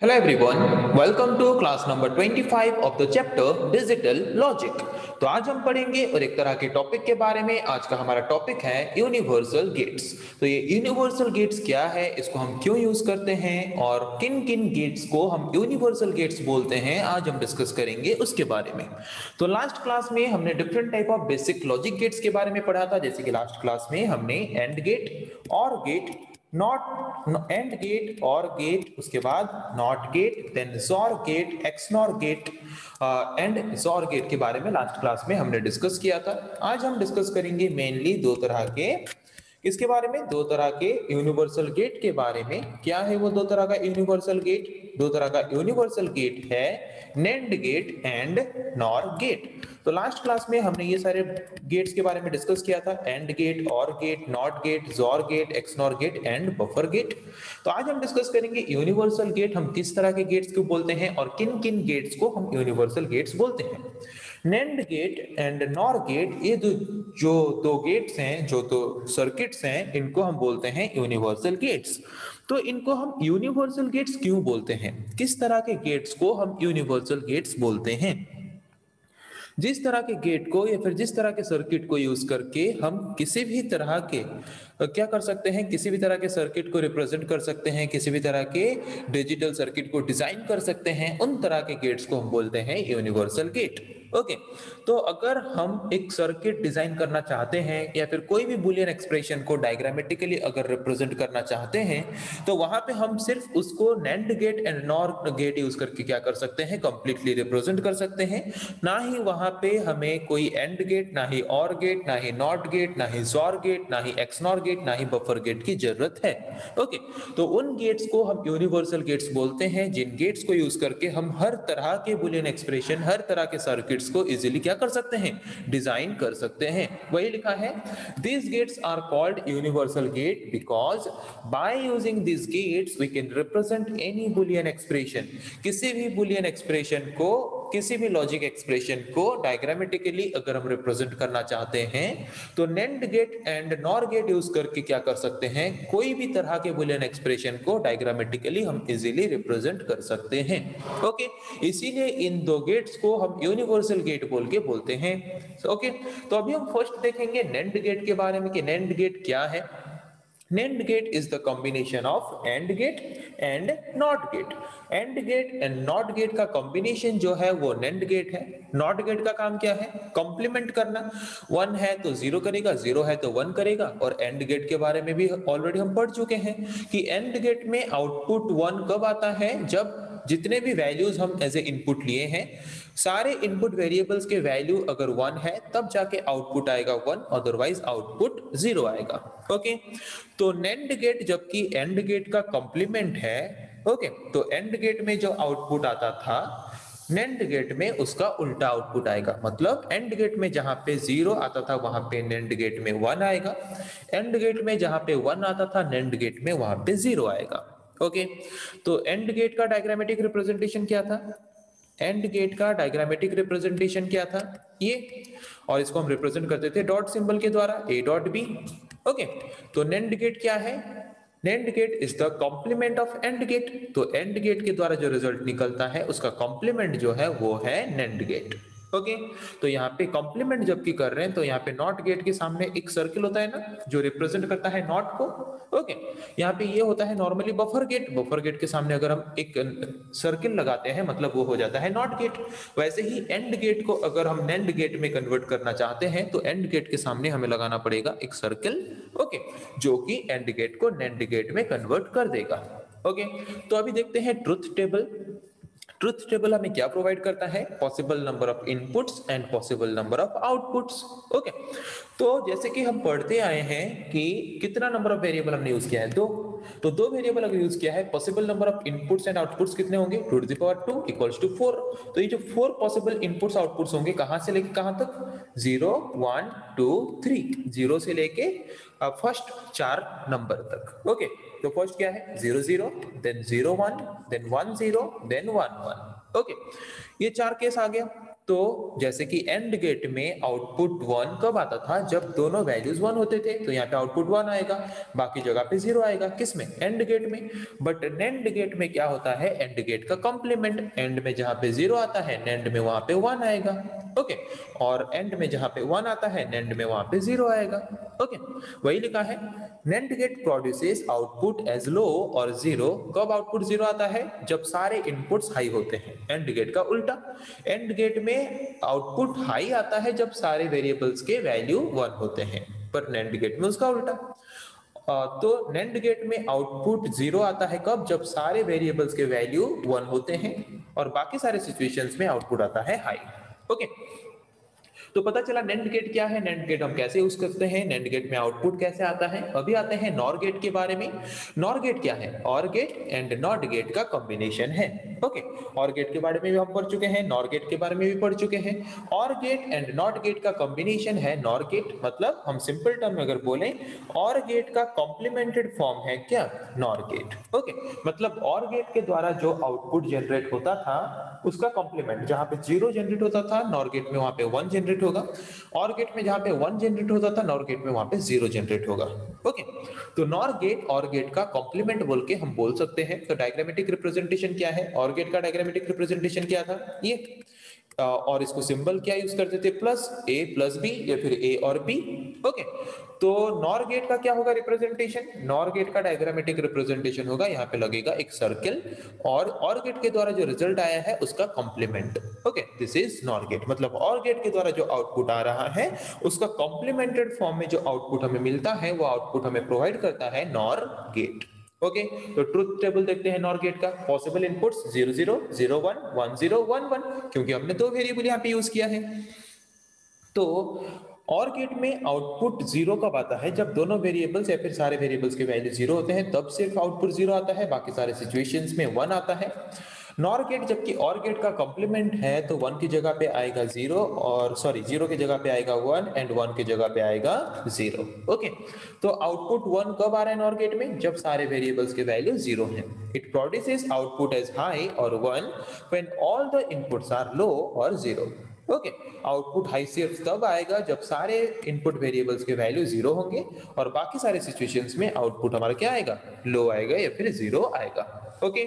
Hello everyone, welcome to class number 25 of the chapter Digital Logic। तो आज हम पढ़ेंगे और एक तरह के टॉपिक के बारे में। आज का हमारा टॉपिक है यूनिवर्सल गेट्स। तो ये यूनिवर्सल गेट्स क्या है, इसको हम क्यों यूज करते हैं और किन किन गेट्स को हम यूनिवर्सल गेट्स बोलते हैं, आज हम डिस्कस करेंगे उसके बारे में। तो लास्ट क्लास में हमने different type of basic logic gates के बारे में पढ़ा था। जैसे कि लास्ट क्लास में हमने and gate, OR gate, not and gate, OR gate, उसके बाद नॉट गेट, देन जोर गेट, एक्सनॉर गेट एंड जोर गेट के बारे में लास्ट क्लास में हमने डिस्कस किया था। आज हम डिस्कस करेंगे मेनली दो तरह के, इसके बारे में दो तरह के यूनिवर्सल गेट के बारे में। क्या है वो दो तरह का यूनिवर्सल गेट? दो तरह का यूनिवर्सल गेट है NAND gate and NOR gate. तो लास्ट क्लास में हमने ये सारे गेट्स के बारे में डिस्कस किया था, AND gate, OR gate, NOT gate, XOR gate, XNOR gate and buffer gate. तो आज हम डिस्कस करेंगे यूनिवर्सल गेट हम किस तरह के गेट्स को बोलते हैं और किन किन गेट्स को हम यूनिवर्सल गेट्स बोलते हैं। NAND gate and NOR gate, ये जो दो गेट्स हैं, जो दो सर्किट्स हैं, इनको हम बोलते हैं यूनिवर्सल गेट्स। तो इनको हम यूनिवर्सल गेट्स क्यों बोलते हैं, किस तरह के गेट्स को हम यूनिवर्सल गेट्स बोलते हैं? जिस तरह के गेट को या फिर जिस तरह के सर्किट को यूज करके हम किसी भी तरह के क्या कर सकते हैं, किसी भी तरह के सर्किट को रिप्रेजेंट कर सकते हैं, किसी भी तरह के डिजिटल सर्किट को डिजाइन कर सकते हैं, उन तरह के गेट्स को हम बोलते हैं यूनिवर्सल गेट। ओके, तो अगर हम एक सर्किट डिजाइन करना चाहते हैं या फिर कोई भी बुलियन एक्सप्रेशन को डायग्रामेटिकली अगर रिप्रेजेंट करना चाहते हैं, तो वहां पे हम सिर्फ उसको NAND gate and NOR gate use करके क्या कर सकते हैं, कंप्लीटली रिप्रेजेंट कर सकते हैं। ना ही वहां पे हमें कोई एंड गेट, ना ही और गेट, ना ही नॉट गेट, ना ही जोर गेट, ना ही एक्सनॉर गेट, ना ही बफर गेट की जरूरत है। ओके, तो उन गेट्स को हम यूनिवर्सल गेट्स बोलते हैं, जिन गेट्स को यूज करके हम हर तरह के बुलियन एक्सप्रेशन, हर तरह के सर्किट्स को इजीली क्या कर सकते हैं, डिजाइन कर सकते हैं। वही लिखा है, these gates are called universal gate because by using these gates we can represent any boolean expression। किसी भी बुलियन एक्सप्रेशन को, किसी भी लॉजिक एक्सप्रेशन को डायग्रामेटिकली अगर हम रिप्रेजेंट करना चाहते हैं, तो NAND gate and NOR gate use करके क्या कर सकते हैं, कोई भी तरह के बुलियन एक्सप्रेशन को डायग्रामेटिकली हम इजीली रिप्रेजेंट कर सकते हैं। ओके, इसीलिए इन दो गेट्स को हम यूनिवर्सल गेट बोल के बोलते हैं। ओके, तो अभी हम फर्स्ट देखेंगे नेंड गेट के बारे में कि नेंड गेट क्या है। NAND gate is the combination of AND gate and NOT gate। AND gate and NOT gate का combination जो है वो NAND gate है। NOT gate का काम क्या है, कंप्लीमेंट करना। 1 है तो 0 करेगा, 0 है तो 1 करेगा। और AND gate के बारे में भी ऑलरेडी हम पढ़ चुके हैं कि AND gate में आउटपुट 1 कब आता है, जब जितने भी वैल्यूज हम एज ए इनपुट लिए हैं, सारे इनपुट वेरिएबल्स के वैल्यू अगर 1 है तब जाके आउटपुट आएगा 1, अदरवाइज आउटपुट 0 आएगा। ओके, तो नेंड गेट जबकि एंड गेट का कंप्लीमेंट है। ओके, तो एंड गेट में जो आउटपुट आता था, नेंड गेट में उसका उल्टा आउटपुट आएगा। मतलब एंड गेट में जहां पे 0 आता था वहां पे नेंड गेट में 1 आएगा, एंड गेट में जहां पे 1 आता था नेंड गेट में वहां पे 0 आएगा। ओके, तो एंड गेट का डायग्रामेटिक रिप्रेजेंटेशन क्या था, एंड गेट का डायग्रामेटिक रिप्रेजेंटेशन क्या था, ये, और इसको हम रिप्रेजेंट करते थे डॉट सिंबल के द्वारा, ए डॉट बी। ओके, तो नेंड गेट क्या है, NAND gate is the complement of AND gate. तो एंड गेट के द्वारा जो रिजल्ट निकलता है उसका कॉम्प्लीमेंट जो है वो है नेंड गेट। ओके, तो यहाँ पे कॉम्प्लीमेंट जबकि कर रहे हैं तो यहाँ पे नॉट गेट के सामने एक सर्किल होता है ना, जो रिप्रेजेंट करता है नॉट को। ओके, यहाँ पे ये होता है normally buffer gate, buffer gate के सामने अगर हम एक सर्किल लगाते हैं मतलब वो हो जाता है नॉट गेट। वैसे ही एंड गेट को अगर हम नेंड गेट में कन्वर्ट करना चाहते हैं तो एंड गेट के सामने हमें लगाना पड़ेगा एक सर्किल। ओके, जो कि एंड गेट को नेंड गेट में कन्वर्ट कर देगा। ओके, तो अभी देखते हैं ट्रुथ टेबल। ट्रुथ टेबल हमें क्या प्रोवाइड करता है, possible number of inputs and possible number of outputs. Okay, तो जैसे कि हम पढ़ते आए हैं कि कितना नंबर ऑफ वेरिएबल हमने यूज किया है, दो। तो दो वेरिएबल अगर यूज किया है, possible number of inputs and outputs कितने होंगे, 2 to the power 2 equals to 4। तो ये जो 4 पॉसिबल इनपुट्स आउटपुट्स होंगे कहां से लेके कहां तक, 0 1 2 3, 0 से लेके फर्स्ट 4 नंबर तक। ओके, तो फर्स्ट क्या है, 0 0, देन 0 1, देन 1 0, देन 1 1। ओके, ये 4 केस आ गया। तो जैसे कि एंड गेट में आउटपुट 1 कब आता था, जब दोनों वैल्यूज 1 होते थे, तो यहाँ पे आउटपुट 1 आएगा, बाकी जगह पे 0 आएगा। किसमें? एंड गेट में। बट नेंड गेट में क्या होता है, एंड गेट का कॉम्प्लीमेंट, एंड में जहां पे 0 आता है नेंड में वहां पे 1 आएगा। ओके, और एंड में जहां पे 1 आता है नेंड में वहां पे 0 आएगा। ओके, वही लिखा है, NAND gate produces output as low और 0। कब आउटपुट 0 आता है, जब सारे इनपुट्स हाई होते हैं। एंड गेट का उल्टा, एंड गेट में आउटपुट हाई आता है जब सारे वेरिएबल्स के वैल्यू 1 होते हैं, पर नेंड गेट में उसका उल्टा। तो नेंड गेट में आउटपुट 0 आता है कब, जब सारे वेरिएबल्स के वैल्यू 1 होते हैं, और बाकी सारे सिचुएशंस में आउटपुट आता है हाई। ओके, तो पता चला नेंड गेट क्या है, नेंड गेट हम कैसे यूज करते हैं, नेंड गेट में आउटपुट कैसे आता है। अभी आते हैं नॉर गेट के बारे में। नॉर गेट क्या है, और गेट एंड नॉट गेट का कॉम्बिनेशन है। ओके, और गेट के बारे में भी हम पढ़ चुके हैं, नॉर गेट के बारे में भी पढ़ चुके हैं। और गेट एंड नॉट गेट का कॉम्बिनेशन है नॉर गेट, मतलब हम सिंपल टर्म में अगर बोलें, और गेट का कॉम्प्लीमेंटेड फॉर्म है क्या, नॉर गेट। ओके, मतलब और गेट के द्वारा जो आउटपुट जनरेट होता था उसका कॉम्प्लीमेंट, जहां पे 0 जनरेट होता था नॉर गेट में वहां पे 1 जनरेट होगा, और गेट में जहां पे 1 जनरेट होता था नॉर गेट में वहां पे 0 जनरेट होगा। ओके, तो नॉर गेट और गेट का कॉम्प्लीमेंट बोल के हम बोल सकते हैं। तो डायग्रामेटिक रिप्रेजेंटेशन क्या है, और गेट का डायग्रामेटिक रिप्रेजेंटेशन क्या था, ये और इसको सिंबल क्या यूज करते थे, प्लस ए प्लस बी, या फिर ए और बी। ओके, तो नॉर गेट का क्या होगा रिप्रेजेंटेशन, नॉर गेट का डायग्रामेटिक रिप्रेजेंटेशन होगा, यहाँ पे लगेगा एक सर्कल, और गेट के द्वारा जो रिजल्ट आया है उसका complement. Okay, this is NOR gate, मतलब और गेट के द्वारा जो आउटपुट आ रहा है उसका कॉम्प्लीमेंटेड फॉर्म में जो आउटपुट हमें मिलता है वो आउटपुट हमें प्रोवाइड करता है नॉर गेट। ओके, तो ट्रुथ टेबल देखते हैं नॉर गेट का। पॉसिबल इनपुट्स 0 0 0 1 1 0 1 1, क्योंकि हमने दो वेरिएबल यहाँ पे यूज किया है। तो और गेट में आउटपुट 0 कब आता है, जब दोनों वेरिएबल्स या फिर सारे वेरिएबल्स के वैल्यू 0 होते हैं, तब सिर्फ आउटपुट 0 आता है, बाकी सारे सिचुएशंस में 1 आता है। नॉर गेट, जबकि और गेट का कॉम्प्लीमेंट है, तो 1 की जगह पे आएगा 0, और सॉरी 0 की जगह पे आएगा 1, एंड 1 की जगह पे आएगा 0। ओके, तो आउटपुट 1 कब आ रहा है नॉर गेट में, जब सारे वेरिएबल्स के वैल्यू 0 हैं। It produces output as high और 1 when all the inputs are low और 0। ओके, आउटपुट हाई सिर्फ तब आएगा जब सारे इनपुट वेरिएबल्स के वैल्यू 0 होंगे, और बाकी सारे सिचुएशंस में आउटपुट हमारा क्या आएगा, लो आएगा या फिर 0 आएगा। ओके,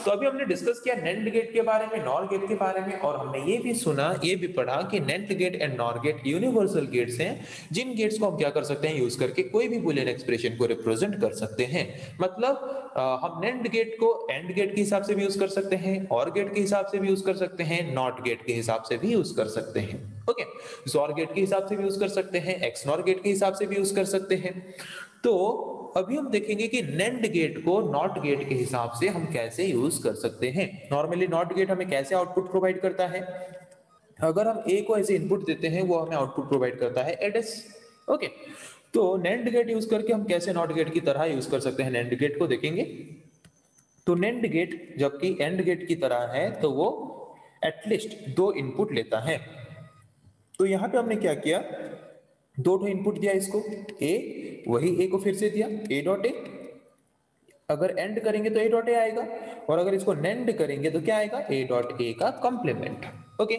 तो अभी हमने डिस्कस किया नेंड गेट के बारे में, नॉर गेट के बारे में, और हमने ये भी सुना, ये भी पढ़ा कि NAND gate and NOR gate universal gates हैं, जिन गेट्स को हम क्या कर सकते हैं, यूज करके कोई भी बूलियन एक्सप्रेशन को रिप्रेजेंट कर सकते हैं। मतलब हम नेंड गेट को एंड गेट के हिसाब से भी यूज कर सकते हैं, और गेट के हिसाब से भी यूज कर सकते हैं, नॉट गेट के हिसाब से भी यूज कर सकते हैं। ओके, जोर गेट के हिसाब से भी यूज कर सकते हैं, एक्स नॉर गेट के हिसाब से भी यूज कर सकते हैं। तो अभी हम देखेंगे कि नेंड गेट को नॉट गेट के हिसाब से हम कैसे यूज कर सकते हैं। नॉर्मली नॉट गेट हमें कैसे आउटपुट प्रोवाइड करता है, अगर हम ए को ऐसे इनपुट देते हैं वो हमें आउटपुट प्रोवाइड करता है एडस। ओके, तो नेंड गेट यूज करके हम कैसे नॉट गेट की तरह यूज कर सकते हैं नेंड गेट को देखेंगे। तो नेंड गेट जबकि एंड गेट की तरह है, तो वो एटलीस्ट 2 इनपुट लेता है। तो यहां पे हमने क्या किया, 2 इनपुट दिया इसको, ए, वही ए को फिर से दिया, ए डॉट ए। अगर एंड करेंगे तो ए डॉट ए आएगा, और अगर इसको नेंड करेंगे तो क्या आएगा, ए डॉट ए का कॉम्प्लीमेंट। ओके,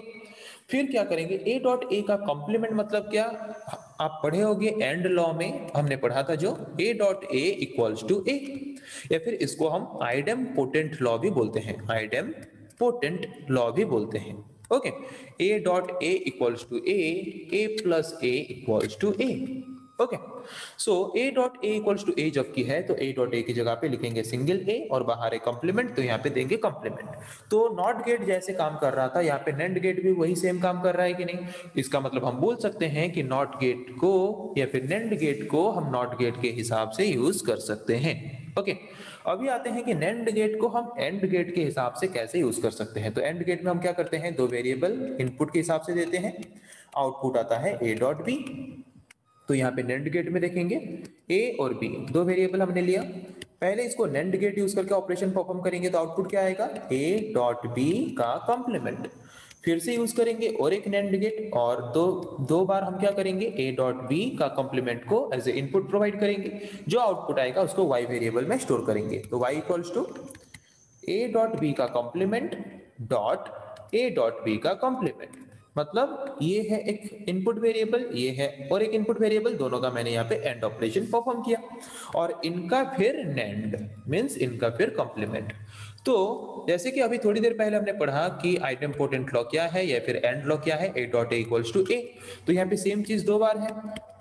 फिर क्या करेंगे, ए डॉट ए का कॉम्प्लीमेंट मतलब क्या, आप पढ़े होंगे एंड लॉ में हमने पढ़ा था जो A dot A equals to A, या फिर इसको हम आइडेम पोटेंट लॉ भी बोलते हैं, आइडेम पोटेंट लॉ भी बोलते हैं। Okay, A dot A equals to A plus A equals to A. Okay, so A dot A equals to A जबकि है, तो ए डॉट ए की जगह पे लिखेंगे सिंगल ए, और बाहर है कॉम्प्लीमेंट, तो यहाँ पे देंगे कॉम्प्लीमेंट। तो नॉट गेट जैसे काम कर रहा था, यहाँ पे नेंड गेट भी वही सेम काम कर रहा है कि नहीं। इसका मतलब हम बोल सकते हैं कि नॉट गेट को या फिर नेंड गेट को हम नॉट गेट के हिसाब से यूज कर सकते हैं। ओके, अभी आते हैं कि नेंड गेट को हम एंड गेट के हिसाब से कैसे यूज कर सकते हैं। तो एंड गेट में हम क्या करते हैं, 2 वेरिएबल इनपुट के हिसाब से देते हैं, आउटपुट आता है ए डॉट बी। तो यहाँ पे नेंड गेट में देखेंगे ए और बी 2 वेरिएबल हमने लिया, पहले इसको नेंड गेट यूज करके ऑपरेशन परफॉर्म करेंगे, तो आउटपुट क्या आएगा, ए डॉट बी का कॉम्प्लीमेंट। फिर से यूज करेंगे और एक नेंड गेट, और दो बार हम क्या करेंगे, ए डॉट बी का कॉम्प्लीमेंट को एज ए इनपुट प्रोवाइड करेंगे, जो आउटपुट आएगा उसको वाई वेरिएबल में स्टोर करेंगे। तो Y equals to A dot B का complement dot A dot B का कॉम्प्लीमेंट। मतलब ये है एक इनपुट वेरिएबल, ये है और एक इनपुट वेरिएबल, दोनों का मैंने यहाँ पे एंड ऑपरेशन परफॉर्म किया और इनका फिर नेंड मींस इनका फिर कॉम्प्लीमेंट। तो जैसे कि अभी थोड़ी देर पहले हमने पढ़ा कि आइडेम्पोटेंट लॉ क्या है या फिर एंड लॉ क्या है, A dot A equals to A, तो यहाँ पे सेम चीज दो बार है,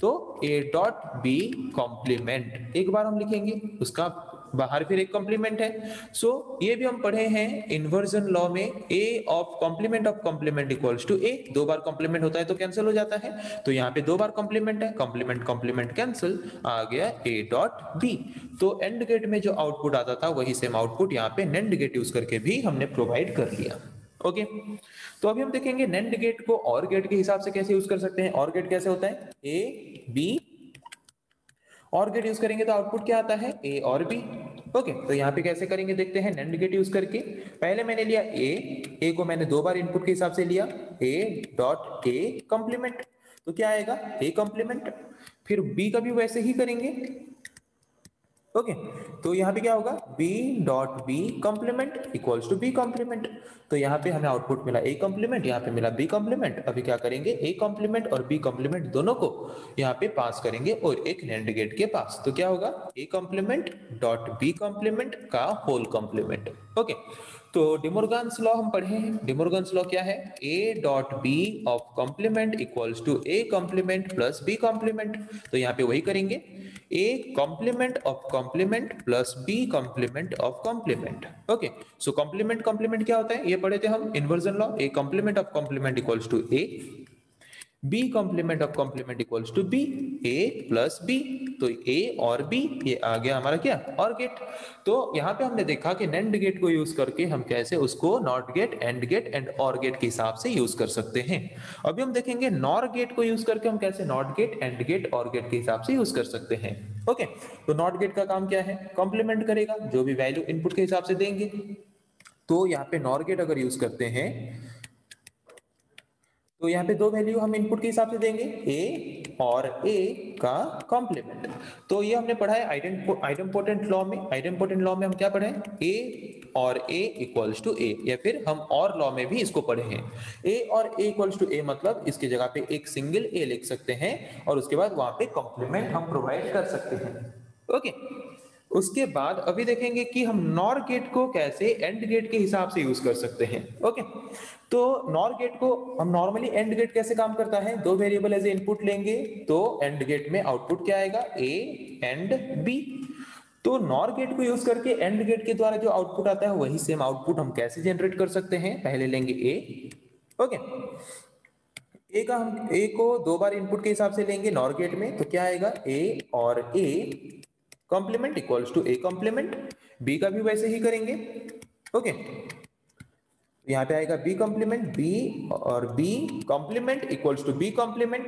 तो ए डॉट बी कॉम्प्लीमेंट एक बार हम लिखेंगे, उसका बाहर फिर एक कॉम्प्लीमेंट है। सो ये भी हम पढ़े हैं इन्वर्जन लॉ में, ए ऑफ कॉम्प्लीमेंट इक्वल्स टू ए, दो बार कॉम्प्लीमेंट होता है तो कैंसिल हो जाता है, तो यहाँ पे दो बार कॉम्प्लीमेंट है, कॉम्प्लीमेंट कैंसिल, आ गया ए डॉट बी। तो एंड गेट में जो आउटपुट आता था वही सेम आउटपुट यहाँ पे नेंड गेट यूज करके भी हमने प्रोवाइड कर लिया। ओके, तो अभी हम देखेंगे नेंड गेट को और गेट के हिसाब से कैसे यूज कर सकते हैं। और गेट कैसे होता है, ए बी, और गेट यूज करेंगे तो आउटपुट क्या आता है, ए और बी। ओके, तो यहाँ पे कैसे करेंगे देखते हैं नेंड गेट यूज करके। पहले मैंने लिया ए को मैंने दो बार इनपुट के हिसाब से लिया, ए डॉट ए कॉम्प्लीमेंट, तो क्या आएगा ए कॉम्प्लीमेंट। फिर बी का भी वैसे ही करेंगे। ओके, तो यहाँ पे क्या होगा, b dot B complement equals to B complement, तो यहाँ पे हमें आउटपुट मिला a कॉम्प्लीमेंट, यहाँ पे मिला b कॉम्प्लीमेंट। अभी क्या करेंगे, a कॉम्प्लीमेंट और b कॉम्प्लीमेंट दोनों को यहाँ पे पास करेंगे और एक नैंड गेट के पास, तो क्या होगा a complement dot b complement का होल कॉम्प्लीमेंट। ओके, तो डिमोर्गन्स लॉ हम पढ़े हैं। डिमोर्गन्स लॉ क्या है, a dot b of complement equals to a complement plus b complement, तो यहाँ पे वही करेंगे, a complement of complement plus b complement of complement। Okay, so complement क्या होता है, ये पढ़े थे हम inversion law, a complement of complement equals to a, b complement of complement equals to b, a plus b, तो a और b ये आ गया हमारा क्या, और गेट। तो यहाँ पे हमने देखा कि नैंड गेट को यूज करके हम कैसे उसको NOT gate, AND gate and OR gate के हिसाब से यूज कर सकते हैं। अभी हम देखेंगे नॉर गेट को यूज करके हम कैसे not gate, AND gate, OR gate के हिसाब से यूज कर सकते हैं। ओके, तो नॉट गेट का काम क्या है, कॉम्प्लीमेंट करेगा, जो भी वैल्यू इनपुट के हिसाब से देंगे। तो यहाँ पे नॉर गेट अगर यूज करते हैं तो यहाँ पे दो वैल्यू हम इनपुट के हिसाब से देंगे, a और a का कॉम्प्लीमेंट। तो ये हमने पढ़ा है आइडेम्पोटेंट लॉ में। आइडेम्पोटेंट लॉ में हम क्या पढ़े हैं, a और a इक्वल्स टू a, या फिर हम और लॉ में भी इसको पढ़े हैं, a और a इक्वल्स टू a, मतलब इसकी जगह पे एक सिंगल a लिख सकते हैं और उसके बाद वहां पे कॉम्प्लीमेंट हम प्रोवाइड कर सकते हैं। ओके, उसके बाद अभी देखेंगे कि हम नॉर गेट को कैसे एंड गेट के हिसाब से यूज कर सकते हैं। ओके, तो नॉर गेट को हम नॉर्मली, एंड गेट कैसे काम करता है, दो वेरिएबल एज इनपुट लेंगे, तो एंड गेट में आउटपुट क्या आएगा, a एंड b। तो नॉर गेट को यूज करके एंड गेट के द्वारा जो आउटपुट आता है वही सेम आउटपुट हम कैसे जनरेट कर सकते हैं, पहले लेंगे a। ओके, a को दो बार इनपुट के हिसाब से लेंगे नॉर गेट में, तो क्या आएगा a और a complement equals to A complement, B का भी वैसे ही करेंगे। ओके, यहाँ पे आएगा बी कॉम्प्लीमेंट, बी और B complement equals to B complement,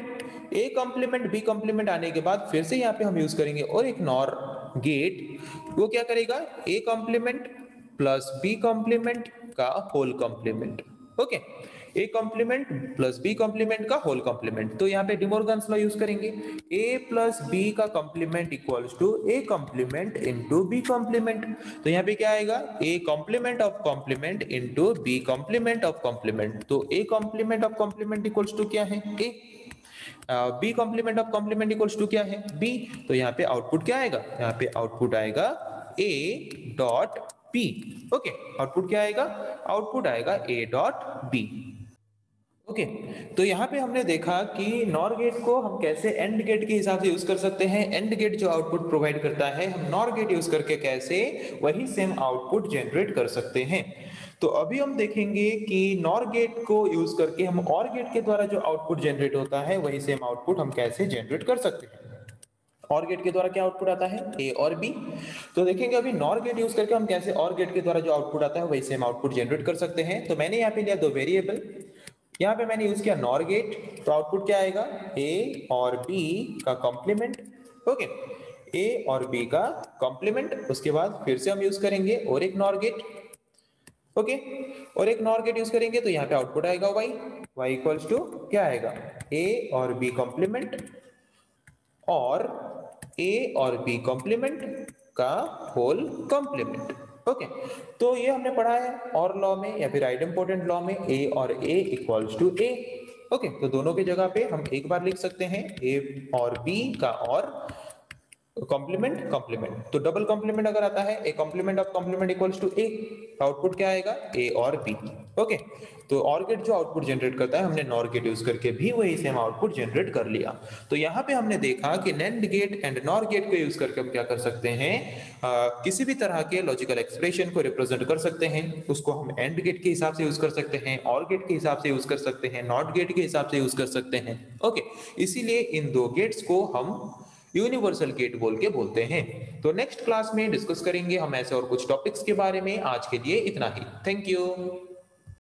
A complement B complement आने के बाद फिर से यहाँ पे हम यूज करेंगे और एक नॉर गेट, वो क्या करेगा, A complement plus B complement का whole complement. Okay, A complement plus B complement का होल कॉम्प्लीमेंट, तो यहाँ पे डिमोर्गन्स लॉ यूज करेंगे, a प्लस बी का complement equals to A complement into B complement, तो यहाँ पे क्या आएगा, a complement of complement into B complement of complement, तो a complement of complement equals to क्या है, a, B complement of complement equals to क्या है, b, तो यहाँ पे आउटपुट क्या आएगा, यहाँ पे आउटपुट आएगा a dot b। Okay, output क्या आएगा, आउटपुट आएगा a डॉट b। ओके, तो यहाँ पे हमने देखा कि नॉर गेट को हम कैसे एंड गेट के हिसाब से यूज कर सकते हैं। एंड गेट जो आउटपुट प्रोवाइड करता है, हम नॉर गेट यूज करके कैसे वही सेम आउटपुट जनरेट कर सकते हैं। तो अभी हम देखेंगे कि नॉर गेट को यूज करके हम और गेट के द्वारा जो आउटपुट जनरेट होता है वही सेम आउटपुट हम कैसे जनरेट कर सकते हैं। और गेट के द्वारा क्या आउटपुट आता है, ए और बी। तो देखेंगे अभी नॉर गेट यूज करके हम कैसे और गेट के द्वारा जो आउटपुट आता है वही सेम आउटपुट जनरेट कर सकते हैं। तो मैंने यहाँ पे लिया दो वेरिएबल, यहाँ पे मैंने यूज किया नॉर गेट, तो आउटपुट क्या आएगा, ए और बी का कॉम्प्लीमेंट। ओके, ए और बी का कॉम्प्लीमेंट, उसके बाद फिर से हम यूज करेंगे और एक नॉर गेट। ओके, और एक नॉर गेट यूज करेंगे तो यहाँ पे आउटपुट आएगा वाई, वाई इक्वल्स टू क्या आएगा, ए और बी कॉम्प्लीमेंट और ए और बी कॉम्प्लीमेंट का होल कॉम्प्लीमेंट। ओके, तो ये हमने पढ़ा है और लॉ में या फिर आइडेम्पोटेंट लॉ में, ए और ए इक्वल्स टू ए। ओके, तो दोनों की जगह पे हम एक बार लिख सकते हैं ए और बी का और कॉम्प्लीमेंट कॉम्प्लीमेंट। तो डबल कॉम्प्लीमेंट अगर आता है A complement of complement equals to A, output क्या आएगा ए और बी। ओके, तो ऑर गेट जो आउटपुट जनरेट करता है हमने नॉर गेट यूज करके भी वही सेम आउटपुट जनरेट कर लिया। तो यहाँ पे हमने देखा कि NAND gate and NOR gate को यूज करके हम क्या कर सकते हैं, किसी भी तरह के लॉजिकल एक्सप्रेशन को रिप्रेजेंट कर सकते हैं। उसको हम एंड गेट के हिसाब से यूज कर सकते हैं, ऑर गेट के हिसाब से यूज कर सकते हैं, नॉट गेट के हिसाब से यूज कर सकते हैं। ओके, इसीलिए इन दो गेट्स को हम यूनिवर्सल गेट बोल के बोलते हैं। तो नेक्स्ट क्लास में डिस्कस करेंगे हम ऐसे और कुछ टॉपिक्स के बारे में। आज के लिए इतना ही। Thank you.